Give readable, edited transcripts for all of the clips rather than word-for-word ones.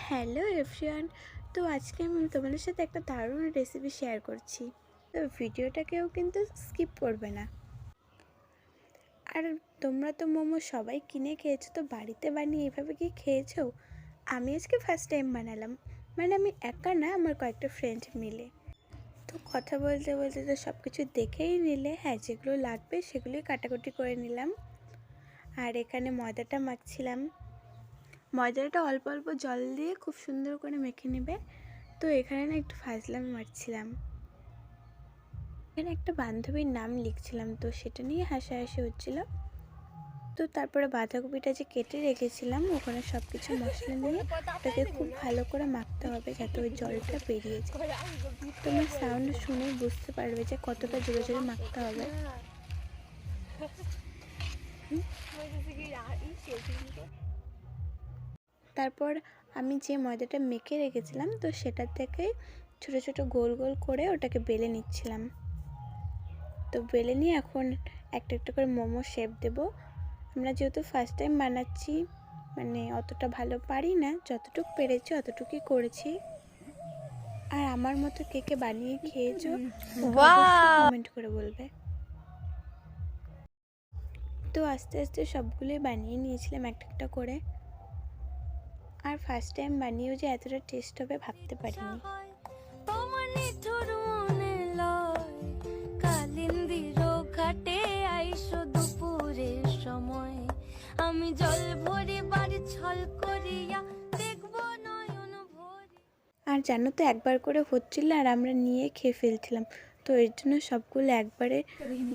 Hello everyone. তো আজকে আমি তোমাদের সাথে একটা দারুণ রেসিপি শেয়ার করছি। তো ভিডিওটাকেও কিন্তু স্কিপ করবে না। আর তোমরা তো মোমো সবাই কিনে খেয়েছো, তো বাড়িতে বানিয়ে এভাবে কি খেয়েছো? আমি আজকে ফার্স্ট টাইম বানালাম। মানে আমি একা না, আমার কয়েকটা ফ্রেন্ড মিলে। তো কথা বলতে বলতে তো সব কিছু দেখেই নিলে। হ্যাঁ, যেগুলো লাগবে সেগুলোই কাটাকুটি করে নিলাম। আর এখানে ময়দাটা মাখছিলাম। ময়দাটা অল্প অল্প জল দিয়ে খুব সুন্দর করে মেখে নেবে। তো এখানে না একটু ফাজলামি মারছিলাম। এখানে একটা বান্ধবীর নাম লিখছিলাম, তো সেটা নিয়ে হাসাহাসি হচ্ছিল। তো তারপরে বাঁধাকপিটা যে কেটে রেখেছিলাম, ওখানে সব কিছু মশলা নিয়ে ওটাকে খুব ভালো করে মাখতে হবে যাতে ওই জলটা বেরিয়ে যায়। তোমার সাউন্ড শুনে বুঝতে পারবে যে কতটা জোরে জোরে মাখতে হবে। তারপর আমি যে ময়দাটা মেখে রেখেছিলাম, তো সেটা থেকে ছোট ছোট গোল গোল করে ওটাকে বেলে নিচ্ছিলাম। তো বেলে নিয়ে এখন একটা একটা করে মোমো শেপ দেব। আমরা যেহেতু ফার্স্ট টাইম বানাচ্ছি, মানে অতটা ভালো পারি না, যতটুকু পেরেছি অতটুকুই করেছি। আর আমার মতো কে কে বানিয়ে খেয়েছো কমেন্ট করে বলবে। তো আস্তে আস্তে সবগুলোই বানিয়ে নিয়েছিলাম একটা একটা করে। আর ফার্স্ট টাইম বানিয়েও যে এতটা টেস্ট হবে ভাবতে পারিনি। আমি জল ভরে বাড়ি ছল করিয়া দেখব নয়ন ভরে। আর জানো তো, একবার করে হচ্ছিল আর আমরা নিয়ে খেয়ে ফেলছিলাম। তো এর জন্য সবগুলো একবারে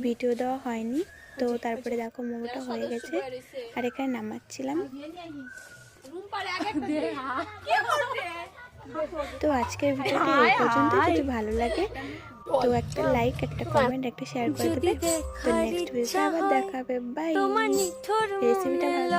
ভিডিও দেওয়া হয়নি। তো তারপরে দেখো মোমোটা হয়ে গেছে আর এখানে নামাচ্ছিলাম। তো আজকের ভিডিওটি এই পর্যন্ত। যদি ভালো লাগে তো একটা লাইক, একটা কমেন্ট, একটা শেয়ার করে দেবে। তো নেক্সট ভিডিওতে আবার দেখা হবে। বাই। রেসিপিটা ভালো